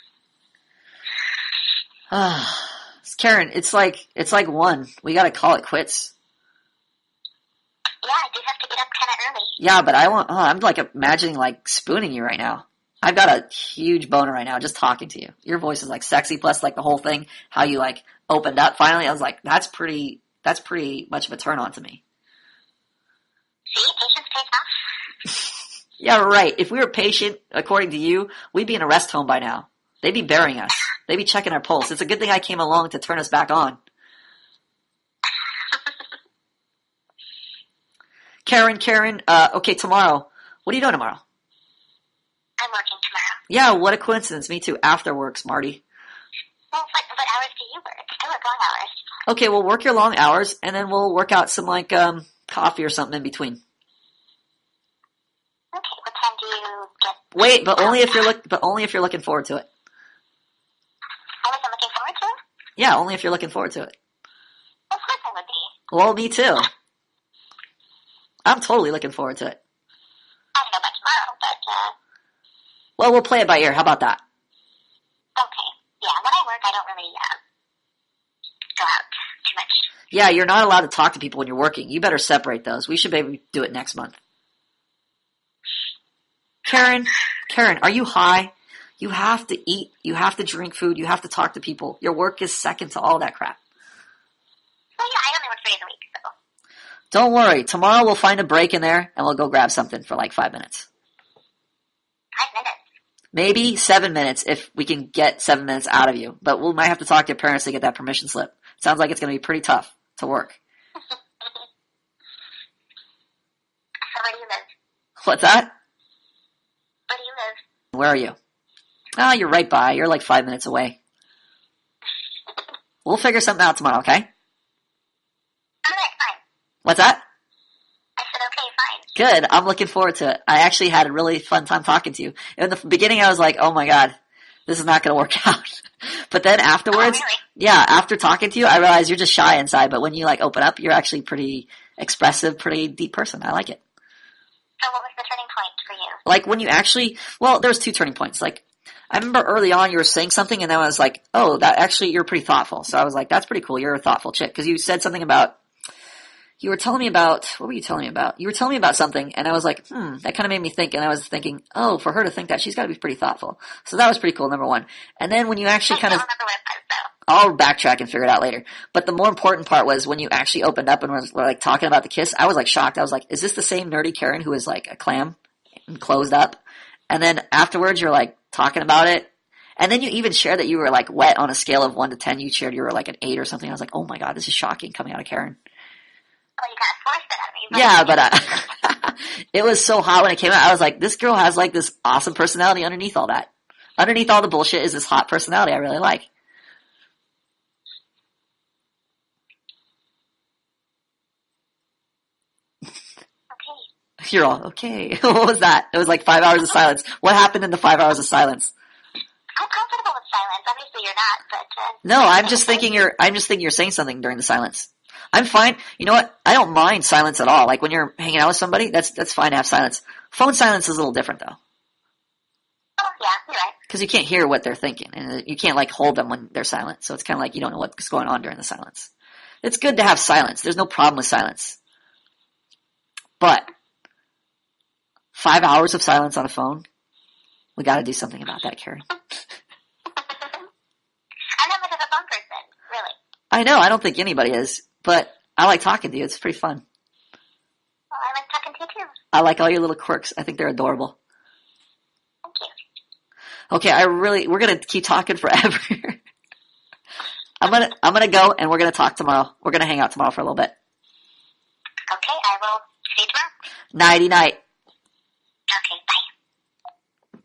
Karen, it's like 1. We got to call it quits. Yeah, I do have to get up kind of early. Yeah, but I'm like imagining like spooning you right now. I've got a huge boner right now just talking to you. Your voice is like sexy, plus like the whole thing, how you like opened up finally. I was like, that's pretty much of a turn on to me. See, patience pays off. Yeah, right. If we were patient, according to you, we'd be in a rest home by now. They'd be burying us. They'd be checking our pulse. It's a good thing I came along to turn us back on. Karen, okay, tomorrow. What are you doing tomorrow? I'm working tomorrow. Yeah, what a coincidence. Me too. After work, Smarty. Well, what hours do you work? I work long hours. Okay, we'll work your long hours, and then we'll work out some like coffee or something in between. Okay, what time do you get? Wait, but only if you're looking forward to it. Only if I'm looking forward to it? Yeah, only if you're looking forward to it. Of course I would be. Well, me too. I'm totally looking forward to it. I don't know about tomorrow, but well, we'll play it by ear. How about that? Okay. Yeah, when I work, I don't really go out too much. Yeah, you're not allowed to talk to people when you're working. You better separate those. We should maybe do it next month. Karen, are you high? You have to eat. You have to drink food. You have to talk to people. Your work is second to all that crap. Well, yeah, I only work 3 days a week, so. Don't worry. Tomorrow we'll find a break in there, and we'll go grab something for like 5 minutes. 5 minutes? Maybe 7 minutes if we can get 7 minutes out of you. But we might have to talk to your parents to get that permission slip. Sounds like it's going to be pretty tough to work. So where do you live? What's that? Where do you live? Where are you? Oh, you're right by. You're like 5 minutes away. We'll figure something out tomorrow, okay? Alright, fine. What's that? I said okay, fine. Good. I'm looking forward to it. I actually had a really fun time talking to you. In the beginning, I was like, oh my God, this is not going to work out. But then afterwards, Oh, really? yeah, after talking to you, I realized you're just shy inside. But when you like open up, you're actually pretty expressive, pretty deep person. I like it. So what was the turning point for you? Like when you actually, well, there was 2 turning points. Like I remember early on you were saying something and then I was like, oh, that actually, you're pretty thoughtful. So I was like, that's pretty cool. You're a thoughtful chick. Cause you said something about, you were telling me about, what were you telling me about? You were telling me about something and I was like, that kind of made me think. And I was thinking, oh, for her to think that, she's got to be pretty thoughtful. So that was pretty cool, number 1. And then when you actually kind of, I don't remember what it was, though. I'll backtrack and figure it out later. But the more important part was when you actually opened up and were like talking about the kiss, I was like shocked. I was like, is this the same nerdy Karen who is like a clam and closed up? And then afterwards you're like talking about it. And then you even shared that you were like wet on a scale of 1 to 10. You shared you were like an 8 or something. I was like, oh my God, this is shocking coming out of Karen. Well, you kind of forced it out of me. Yeah, but it was so hot when it came out. I was like, this girl has like this awesome personality underneath all that. Underneath all the bullshit is this hot personality I really like. Okay. You're all, okay. What was that? It was like 5 hours of silence. What happened in the 5 hours of silence? I'm comfortable with silence. Obviously you're not, but... No, I'm just thinking you're saying something during the silence. I'm fine. You know what? I don't mind silence at all. Like when you're hanging out with somebody, that's fine to have silence. Phone silence is a little different though. Oh, yeah, you're right. Because you can't hear what they're thinking, and you can't like hold them when they're silent. So it's kind of like you don't know what's going on during the silence. It's good to have silence. There's no problem with silence. But 5 hours of silence on a phone, we got to do something about that, Karen. I'm not much of a phone person. I know. I don't think anybody is, but I like talking to you. It's pretty fun. Well, I like talking to you too. I like all your little quirks. I think they're adorable. Thank you. Okay, we're gonna keep talking forever. I'm gonna go and we're gonna talk tomorrow. We're gonna hang out tomorrow for a little bit. Okay, I will see you tomorrow. Nighty night. Okay, bye.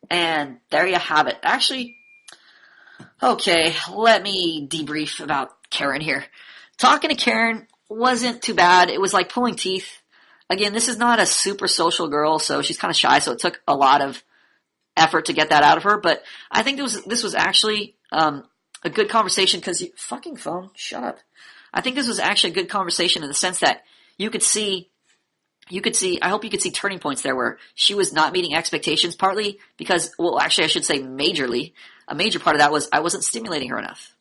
And there you have it. Actually, okay, let me debrief about Karen here. Talking to Karen wasn't too bad. It was like pulling teeth. Again, this is not a super social girl, so she's kind of shy, so it took a lot of effort to get that out of her. But I think this was actually a good conversation because fucking phone, shut up. I think this was actually a good conversation in the sense that you could see, I hope you could see turning points there where she was not meeting expectations, partly because, well, actually I should say majorly. A major part of that was I wasn't stimulating her enough.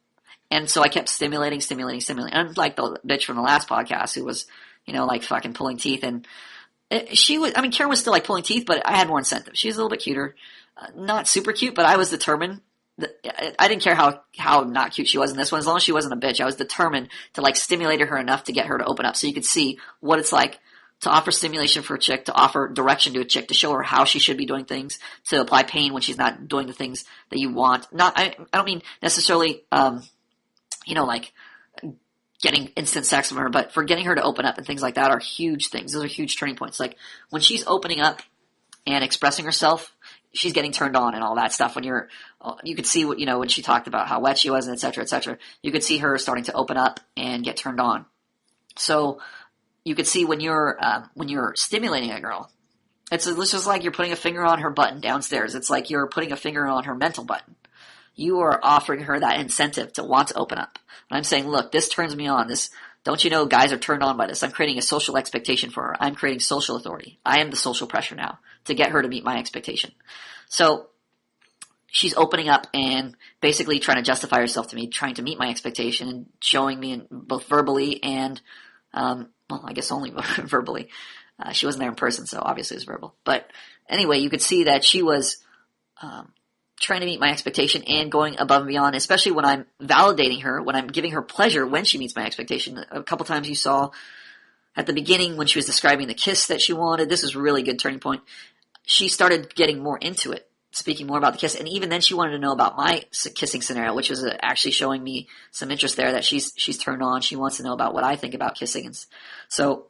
And so I kept stimulating. Unlike the bitch from the last podcast who was, like fucking pulling teeth. And Karen was still like pulling teeth, but I had more incentive. She was a little bit cuter. Not super cute, but I was determined. I didn't care how not cute she was in this one. As long as she wasn't a bitch, I was determined to like stimulate her enough to get her to open up so you could see what it's like to offer stimulation for a chick, to offer direction to a chick, to show her how she should be doing things, to apply pain when she's not doing the things that you want. I don't mean necessarily, like getting instant sex from her, but for getting her to open up and things like that are huge things. Those are huge turning points. Like when she's opening up and expressing herself, she's getting turned on and all that stuff. When you could see what, when she talked about how wet she was and et cetera, you could see her starting to open up and get turned on. So you could see when you're stimulating a girl, it's just like you're putting a finger on her button downstairs. It's like you're putting a finger on her mental button. You are offering her that incentive to want to open up. And I'm saying, look, this turns me on. Don't you know guys are turned on by this? I'm creating a social expectation for her. I'm creating social authority. I am the social pressure now to get her to meet my expectation. So she's opening up and basically trying to justify herself to me, trying to meet my expectation and showing me both verbally and, I guess only verbally. She wasn't there in person, so obviously it was verbal. But anyway, you could see that she was trying to meet my expectation and going above and beyond, especially when I'm validating her, when I'm giving her pleasure when she meets my expectation. A couple times you saw at the beginning when she was describing the kiss that she wanted. This was a really good turning point. She started getting more into it, speaking more about the kiss. And even then she wanted to know about my kissing scenario, which was actually showing me some interest there that she's turned on. She wants to know about what I think about kissing. And so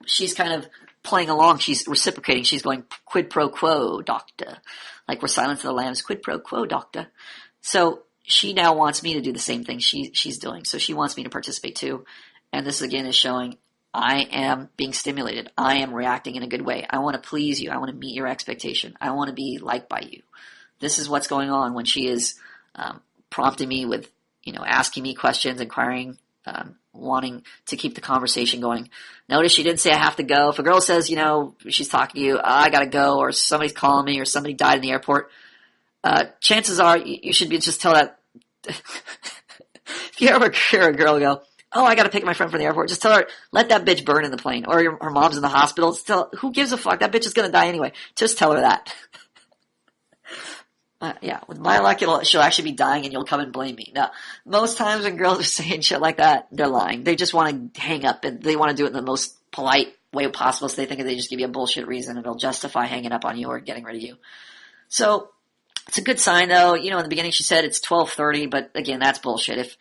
she's kind of playing along. She's reciprocating. She's going quid pro quo, doctor. Like we're Silence of the Lambs, quid pro quo, doctor. So she now wants me to do the same thing she's doing. So she wants me to participate too. And this again is showing I am being stimulated. I am reacting in a good way. I want to please you. I want to meet your expectation. I want to be liked by you. This is what's going on when she is prompting me with, asking me questions, inquiring, wanting to keep the conversation going. Notice she didn't say I have to go. If a girl says, she's talking to you, I gotta go, or somebody's calling me, or somebody died in the airport, chances are you should just tell that. If you ever hear a girl go, oh, I gotta pick my friend from the airport, just tell her, let that bitch burn in the plane. Or her mom's in the hospital, who gives a fuck? That bitch is gonna die anyway. Just tell her that. With my luck, she'll actually be dying and you'll come and blame me. Now, most times when girls are saying shit like that, they're lying. They just want to hang up and they want to do it in the most polite way possible, so they think if they just give you a bullshit reason, it'll justify hanging up on you or getting rid of you. So, it's a good sign though. In the beginning she said it's 12:30, but again, that's bullshit.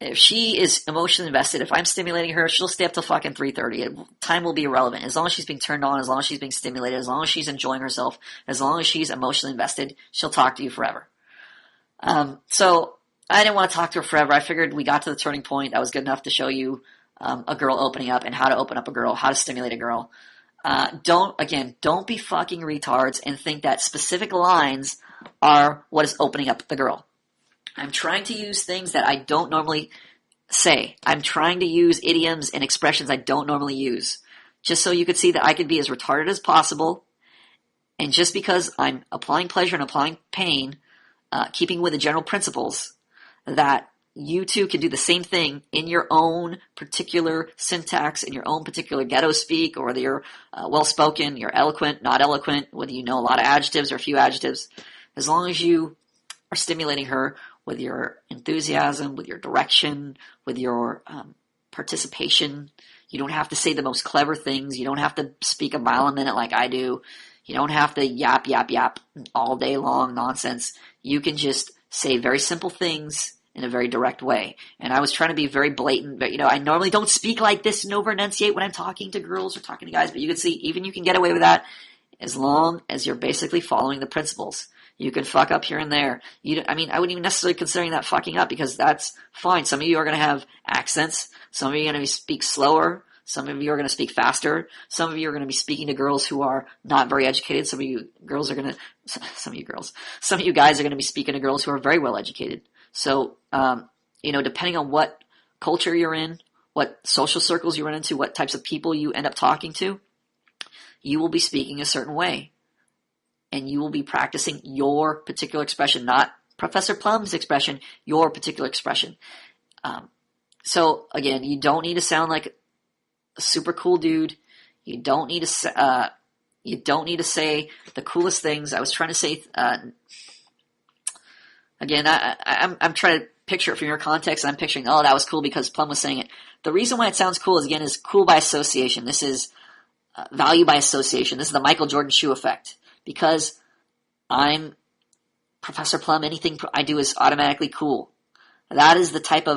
If she is emotionally invested, if I'm stimulating her, she'll stay up till fucking 3:30. Time will be irrelevant. As long as she's being turned on, as long as she's being stimulated, as long as she's enjoying herself, as long as she's emotionally invested, she'll talk to you forever. So I didn't want to talk to her forever. I figured we got to the turning point. That was good enough to show you a girl opening up and how to open up a girl, how to stimulate a girl. Don't be fucking retards and think that specific lines are what is opening up the girl. I'm trying to use things that I don't normally say. I'm trying to use idioms and expressions I don't normally use, just so you could see that I could be as retarded as possible. And just because I'm applying pleasure and applying pain, keeping with the general principles, that you too can do the same thing in your own particular syntax, in your own particular ghetto speak, or whether you're well-spoken, you're eloquent, not eloquent, whether you know a lot of adjectives or a few adjectives. As long as you are stimulating her with your enthusiasm, with your direction, with your participation. You don't have to say the most clever things. You don't have to speak a mile a minute like I do. You don't have to yap, yap, yap all day long nonsense. You can just say very simple things in a very direct way. And I was trying to be very blatant, but I normally don't speak like this and over enunciate when I'm talking to girls or talking to guys, but you can see even you can get away with that as long as you're basically following the principles. You can fuck up here and there. I wouldn't even necessarily consider that fucking up because that's fine. Some of you are going to have accents. Some of you are going to speak slower. Some of you are going to speak faster. Some of you are going to be speaking to girls who are not very educated. Some of you guys are going to be speaking to girls who are very well educated. So, depending on what culture you're in, what social circles you run into, what types of people you end up talking to, you will be speaking a certain way. And you will be practicing your particular expression, not Professor Plum's expression, your particular expression. So again, you don't need to sound like a super cool dude. You don't need to say the coolest things. I was trying to say, again, I'm trying to picture it from your context. And I'm picturing, that was cool because Plum was saying it. The reason why it sounds cool is cool by association. This is value by association. This is the Michael Jordan shoe effect. Because I'm Professor Plum, anything I do is automatically cool. That is the type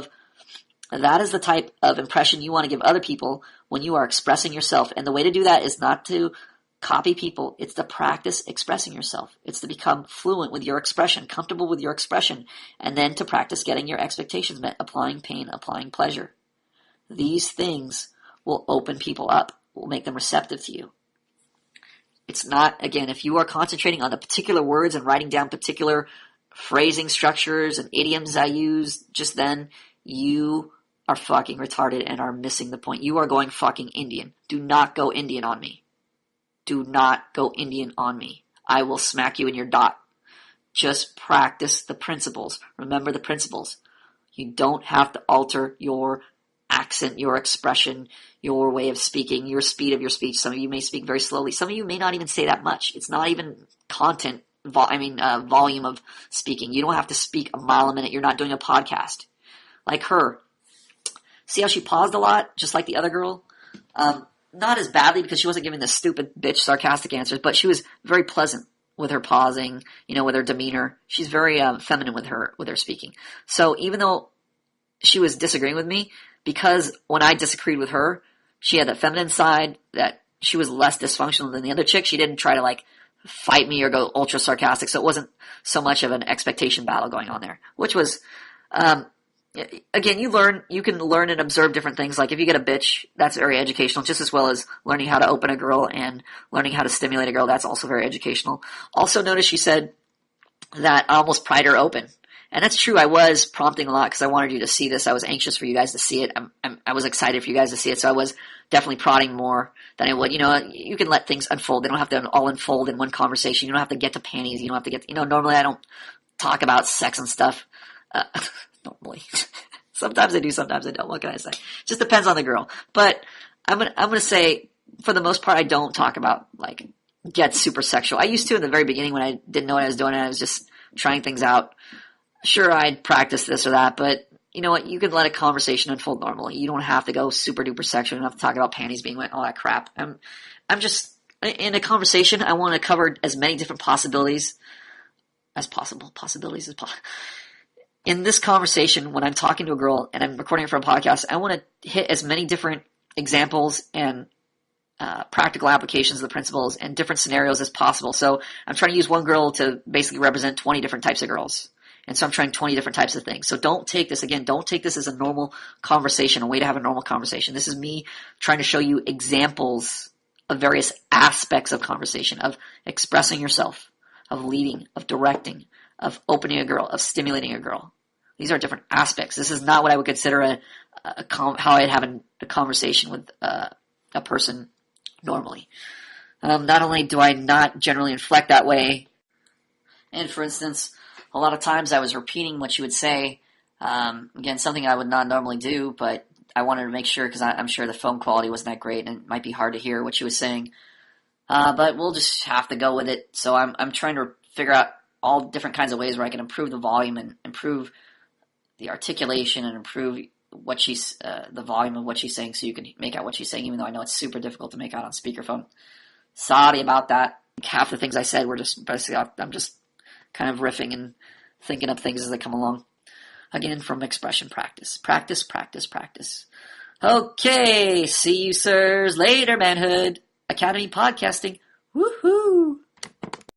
of impression you want to give other people when you are expressing yourself. And the way to do that is not to copy people. It's to practice expressing yourself. It's to become fluent with your expression, comfortable with your expression, and then to practice getting your expectations met, applying pain, applying pleasure. These things will open people up, will make them receptive to you. It's not, again, if you are concentrating on the particular words and writing down particular phrasing structures and idioms I use just then, you are fucking retarded and are missing the point. You are going fucking Indian. Do not go Indian on me. Do not go Indian on me. I will smack you in your dot. Just practice the principles. Remember the principles. You don't have to alter your accent, your expression, your way of speaking, your speed of your speech. Some of you may speak very slowly. Some of you may not even say that much. It's not even content, volume of speaking. You don't have to speak a mile a minute. You're not doing a podcast. Like her. See how she paused a lot, just like the other girl? Not as badly because she wasn't giving the stupid bitch sarcastic answers, but she was very pleasant with her pausing, with her demeanor. She's very feminine with her speaking. So even though she was disagreeing with me, because when I disagreed with her, she had that feminine side that she was less dysfunctional than the other chick. She didn't try to fight me or go ultra sarcastic. So it wasn't so much of an expectation battle going on there, which was, again, you can learn and observe different things. Like if you get a bitch, that's very educational, just as well as learning how to open a girl and learning how to stimulate a girl. That's also very educational. Also notice she said that I almost pried her open. And that's true. I was prompting a lot because I wanted you to see this. I was anxious for you guys to see it. I was excited for you guys to see it. So I was definitely prodding more than I would. You can let things unfold. They don't have to all unfold in one conversation. You don't have to get to panties. You don't have to get, normally I don't talk about sex and stuff. Normally. Sometimes I do, sometimes I don't. What can I say? Just depends on the girl. But I'm gonna say, for the most part, I don't talk about, get super sexual. I used to in the very beginning when I didn't know what I was doing and I was just trying things out. Sure, I'd practice this or that, but you know what? You can let a conversation unfold normally. You don't have to go super duper sexual. You don't have to talk about panties being wet, all that crap. I'm just, in a conversation, I want to cover as many different possibilities as possible. In this conversation, when I'm talking to a girl and I'm recording it for a podcast, I want to hit as many different examples and practical applications of the principles and different scenarios as possible. So I'm trying to use one girl to basically represent 20 different types of girls. And so I'm trying 20 different types of things. So don't take this as a normal conversation, a way to have a normal conversation. This is me trying to show you examples of various aspects of conversation, of expressing yourself, of leading, of directing, of opening a girl, of stimulating a girl. These are different aspects. This is not what I would consider how I'd have a conversation with a person normally. Not only do I not generally inflect that way, and for instance, a lot of times I was repeating what she would say, again, something I would not normally do, but I wanted to make sure because I'm sure the phone quality wasn't that great and it might be hard to hear what she was saying. But we'll just have to go with it. So I'm trying to figure out all different kinds of ways where I can improve the volume and improve the articulation and improve what she's the volume of what she's saying, so you can make out what she's saying, even though I know it's super difficult to make out on speakerphone. Sorry about that. Half the things I said were just basically, I'm just kind of riffing and thinking of things as they come along. Again, from expression practice. Practice, practice, practice. Okay, see you sirs later, Manhood Academy Podcasting. Woohoo!